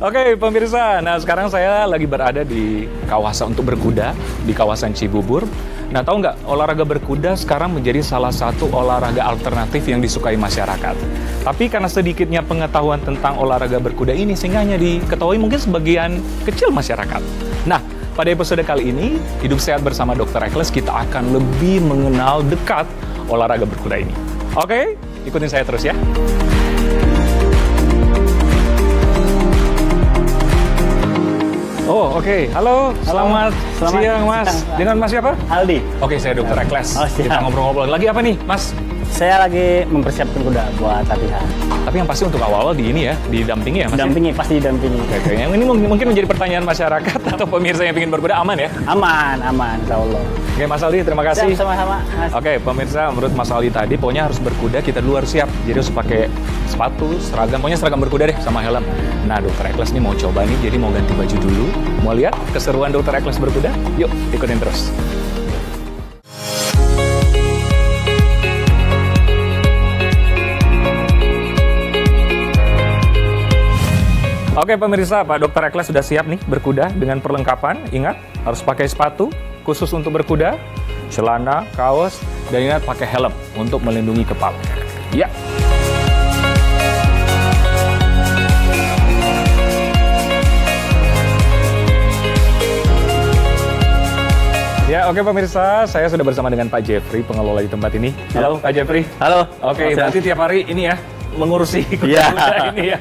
Oke, pemirsa. Nah, sekarang saya lagi berada di kawasan untuk berkuda, di kawasan Cibubur. Nah, tahu nggak, olahraga berkuda sekarang menjadi salah satu olahraga alternatif yang disukai masyarakat. Tapi karena sedikitnya pengetahuan tentang olahraga berkuda ini, sehingga hanya diketahui mungkin sebagian kecil masyarakat. Nah, pada episode kali ini, Hidup Sehat bersama Dr. Ekles, kita akan lebih mengenal dekat olahraga berkuda ini. Oke, ikutin saya terus ya. Oh, oke. Halo, selamat siang, Mas. Dengan Mas siapa? Aldi. Oke, saya Dr. Ekles. Oh, kita ngobrol-ngobrol. Lagi apa nih, Mas? Saya lagi mempersiapkan kuda buat latihan. Tapi yang pasti untuk awal-awal di ini ya, didampingi ya, Mas? Dampingi, pasti didampingi. Oke. Yang ini mungkin menjadi pertanyaan masyarakat atau pemirsa yang ingin berkuda, aman ya? Aman, insya Allah. Oke, Mas Aldi, terima kasih. Sama-sama, Mas. Oke, pemirsa, menurut Mas Aldi tadi, pokoknya harus berkuda, kita dulu harus siap. Jadi harus pakai sepatu, seragam, pokoknya seragam berkuda deh, sama helm. Nah, Dr. Ekles nih mau coba nih, jadi mau ganti baju dulu. Mau lihat keseruan Dr. Ekles berkuda? Yuk, ikutin terus. Oke pemirsa, Pak Dr. Ekles sudah siap nih berkuda dengan perlengkapan. Ingat, harus pakai sepatu khusus untuk berkuda, celana, kaos, dan ingat pakai helm untuk melindungi kepala. Ya. Ya, oke pemirsa, saya sudah bersama dengan Pak Jeffrey, pengelola di tempat ini. Halo, Pak Jeffrey. Halo. Oke, berarti tiap hari ini ya, mengurusi kuda ini ya.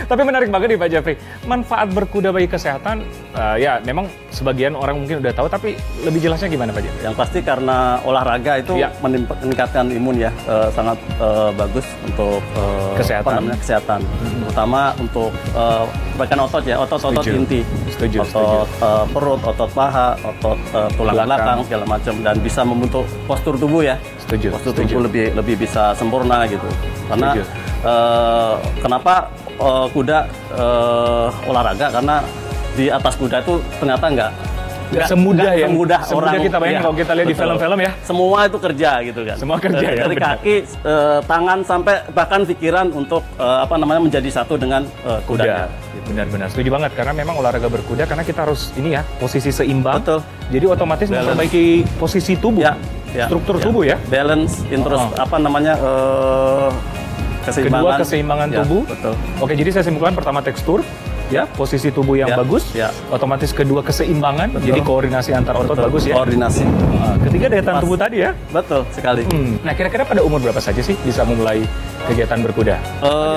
Tapi menarik banget nih Pak Jeffrey. Manfaat berkuda bagi kesehatan, ya memang sebagian orang mungkin udah tahu, tapi lebih jelasnya gimana Pak Jeffrey? Yang pasti karena olahraga itu meningkatkan imun ya, sangat bagus untuk kesehatan. Terutama untuk perbaikan otot ya, otot inti, otot perut, otot paha, otot tulang belakang segala macam, dan bisa membentuk postur tubuh ya. Postur tubuh lebih bisa sempurna gitu. Karena kenapa kuda olahraga? Karena di atas kuda itu ternyata nggak semudah orang kita bayangin kalau kita lihat di film-film ya. Semua itu kerja gitu kan. Semua kerja ya. Dari kaki, tangan sampai bahkan pikiran untuk menjadi satu dengan kuda. Benar-benar setuju banget, karena memang olahraga berkuda karena kita harus ini ya, posisi seimbang. Betul. Jadi otomatis memperbaiki posisi tubuh. Struktur tubuh ya. Balance, terus keseimbangan tubuh. Betul. Oke, jadi saya simpulkan pertama tekstur, ya, posisi tubuh yang bagus, otomatis kedua keseimbangan, jadi koordinasi antar otot bagus ya. Koordinasi. Ketiga daya tahan tubuh tadi ya. Betul sekali. Nah, kira-kira pada umur berapa saja sih bisa memulai kegiatan berkuda?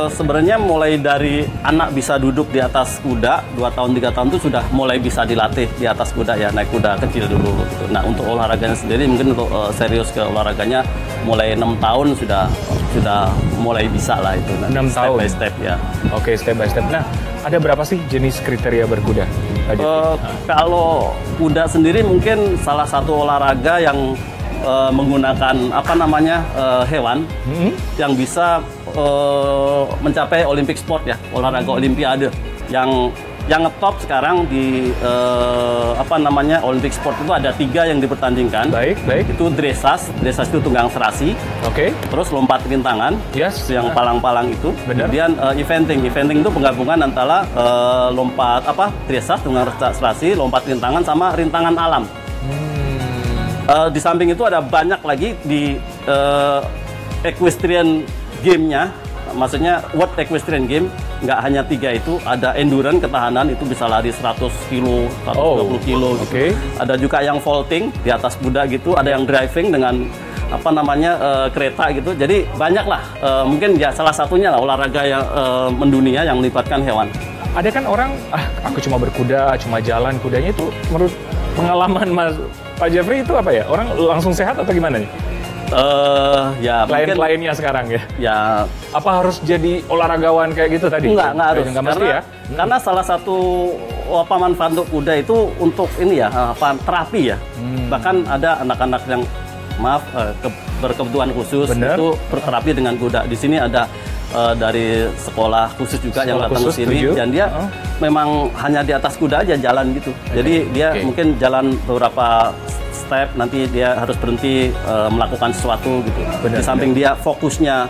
Sebenarnya mulai dari anak bisa duduk di atas kuda, 2 tahun 3 tahun itu sudah mulai bisa dilatih di atas kuda ya, naik kuda kecil dulu gitu. Nah, untuk olahraganya sendiri mungkin untuk serius ke olahraganya mulai 6 tahun sudah mulai bisa lah itu. 6 tahun. Step by step ya. Oke, step by step. Nah, ada berapa sih jenis kriteria berkuda? Kalau kuda sendiri mungkin salah satu olahraga yang menggunakan hewan yang bisa mencapai Olympic sport ya, olahraga Olimpiade yang ngetop sekarang di Olympic sport itu ada 3 yang dipertandingkan. Baik. Itu dressage itu tunggang serasi. Oke. Terus lompat rintangan. Yes. Yang palang-palang itu. Benar. Kemudian eventing itu penggabungan antara lompat dressage tunggang serasi, lompat rintangan sama rintangan alam. Di samping itu ada banyak lagi di equestrian game-nya, maksudnya World Equestrian Game, nggak hanya 3 itu, ada endurance, ketahanan, itu bisa lari 100 kilo, 120 kilo gitu. Okay. Ada juga yang vaulting di atas kuda gitu, ada yang driving dengan kereta gitu. Jadi banyak lah, mungkin ya salah satunya lah olahraga yang mendunia yang melibatkan hewan. Ada kan orang, aku cuma berkuda, cuma jalan kudanya, itu menurut pengalaman Mas Pak Jeffrey itu apa ya? Orang langsung sehat atau gimana nih? Ya klien-kliennya sekarang ya? Ya. Apa harus jadi olahragawan kayak gitu tadi? Nggak harus. Nggak mesti ya? Karena salah satu manfaat untuk kuda itu untuk ini ya, terapi ya. Bahkan ada anak-anak yang berkebutuhan khusus. Bener. Itu berterapi dengan kuda. Di sini ada dari sekolah khusus juga yang datang ke sini, dan dia memang hanya di atas kuda aja jalan gitu. Jadi dia mungkin jalan beberapa step, nanti dia harus berhenti melakukan sesuatu gitu. Di samping dia fokusnya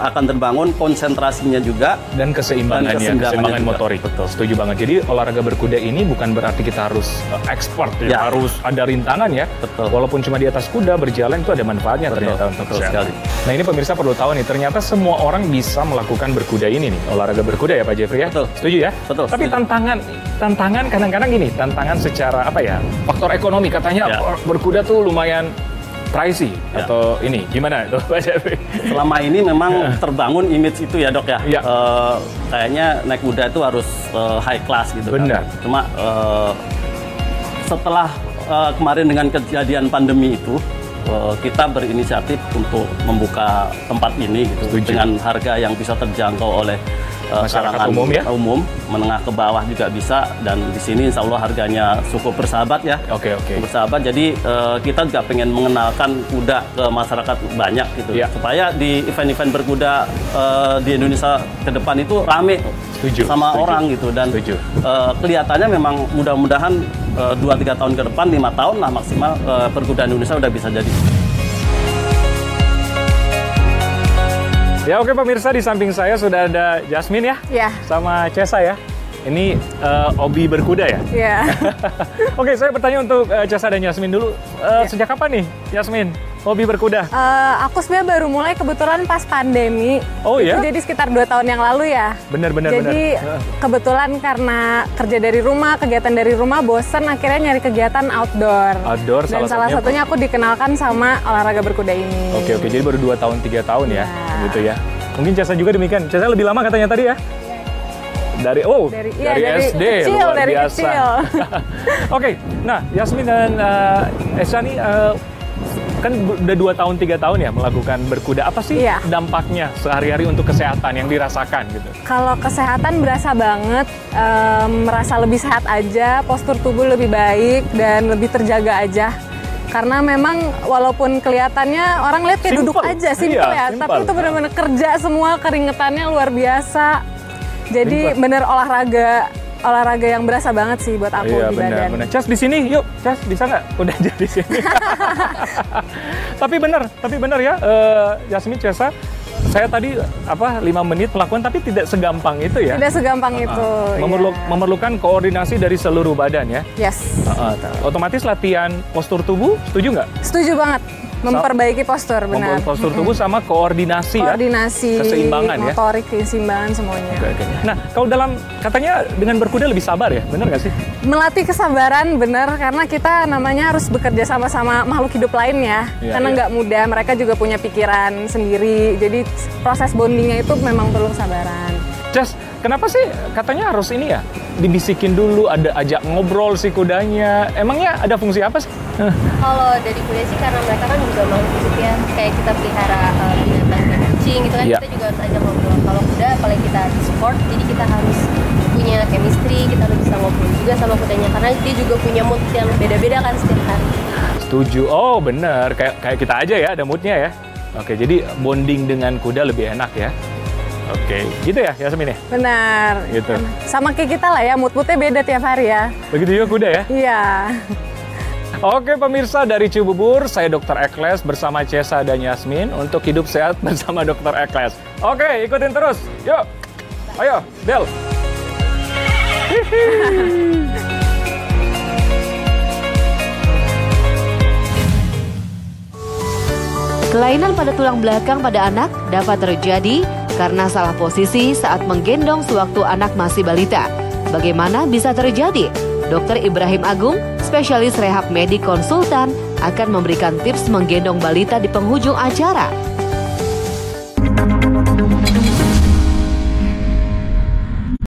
akan terbangun konsentrasinya juga dan keseimbangannya, keseimbangan motorik. Betul. Setuju banget. Jadi olahraga berkuda ini bukan berarti kita harus expert ya, harus ada rintangan ya. Betul. Walaupun cuma di atas kuda berjalan itu ada manfaatnya ternyata untuk kesehatan. Nah ini pemirsa perlu tahu nih, ternyata semua orang bisa melakukan berkuda ini nih, olahraga berkuda ya Pak Jeffrey ya. Betul. Setuju ya? Betul. Tapi tantangan kadang-kadang gini, tantangan secara apa ya? Faktor ekonomi katanya berkuda tuh lumayan pricey atau ini gimana itu Pak Jeffrey? Selama ini memang terbangun image itu ya Dok ya. Kayaknya naik kuda itu harus high class gitu. Benar. Kan? Cuma setelah kemarin dengan kejadian pandemi itu kita berinisiatif untuk membuka tempat ini gitu dengan harga yang bisa terjangkau oleh masyarakat umum, menengah ke bawah juga bisa, dan di sini insya Allah harganya cukup bersahabat ya. Oke. Bersahabat, jadi kita juga pengen mengenalkan kuda ke masyarakat banyak gitu, supaya di event-event berkuda di Indonesia ke depan itu rame sama orang gitu, dan kelihatannya memang mudah-mudahan 2-3 tahun ke depan, 5 tahun lah maksimal, berkuda Indonesia udah bisa jadi. Ya oke pemirsa, di samping saya sudah ada Jasmine ya? Iya. Sama Cesa ya? Ini hobi berkuda ya? Iya. Oke, saya bertanya untuk Cesa dan Jasmine dulu. Sejak kapan nih Jasmine hobi berkuda? Aku sebenarnya baru mulai kebetulan pas pandemi. Oh ya? Jadi sekitar 2 tahun yang lalu ya. Benar. Jadi kebetulan karena kerja dari rumah, kegiatan dari rumah, bosen akhirnya nyari kegiatan outdoor. Dan salah satunya aku dikenalkan sama olahraga berkuda ini. Oke, jadi baru 2 tahun, 3 tahun ya? Gitu ya. Mungkin Cesa juga demikian. Cesa lebih lama katanya tadi ya? Dari SD, kecil, luar dari biasa. Kecil. Oke, nah Jasmine dan Esa nih kan udah 2 tahun, 3 tahun ya melakukan berkuda. Apa sih dampaknya sehari-hari untuk kesehatan yang dirasakan gitu? Kalau kesehatan berasa banget, merasa lebih sehat aja, postur tubuh lebih baik dan lebih terjaga aja. Karena memang walaupun kelihatannya orang lihat kayak duduk aja, simple ya, tapi itu benar-benar kerja semua, keringetannya luar biasa. Jadi bener olahraga yang berasa banget sih buat aku di badan. Benar. Cas di sini, yuk. Cas bisa nggak? Udah aja di sini. Tapi benar ya, Jasmine, Cesa. Saya tadi 5 menit melakukan, tapi tidak segampang itu ya. Tidak segampang itu. Memerlukan koordinasi dari seluruh badan ya. Yes. Otomatis latihan postur tubuh, setuju nggak? Setuju banget. Memperbaiki postur, benar. Postur tubuh sama koordinasi ya. Keseimbangan ya. Motorik, keseimbangan semuanya. Oke. Nah, kalau katanya dengan berkuda lebih sabar ya, benar nggak sih? Melatih kesabaran, benar. Karena kita namanya harus bekerja sama makhluk hidup lain ya. Karena nggak mudah, mereka juga punya pikiran sendiri. Jadi proses bondingnya itu memang perlu kesabaran. Just, kenapa sih katanya harus ini ya? Dibisikin dulu, ada ajak ngobrol si kudanya. Emangnya ada fungsi apa sih? Kalau dari kuda sih karena mereka kan juga makhluk hidup ya. Kayak kita pelihara binatang kayak kucing gitu kan, kita juga harus ajak ngobrol. Kalau kuda apalagi kita support, jadi kita harus punya chemistry, kita harus bisa ngobrol juga sama kudanya. Karena dia juga punya mood yang beda-beda kan setiap hari. Setuju. Oh bener, kayak kita aja ya, ada moodnya ya. Oke, jadi bonding dengan kuda lebih enak ya. Oke, gitu ya Jasmine ya? Benar. Gitu. Sama kayak kita lah ya, mood-moodnya beda tiap hari ya. Begitu juga kuda ya? Iya. Oke pemirsa, dari Cibubur, saya Dr. Ekles bersama Cesa dan Jasmine untuk hidup sehat bersama Dr. Ekles. Oke, ikutin terus. Yuk, ayo, Del. Kelainan pada tulang belakang pada anak dapat terjadi karena salah posisi saat menggendong sewaktu anak masih balita. Bagaimana bisa terjadi? Dr. Ibrahim Agung, spesialis rehab medik konsultan, akan memberikan tips menggendong balita di penghujung acara.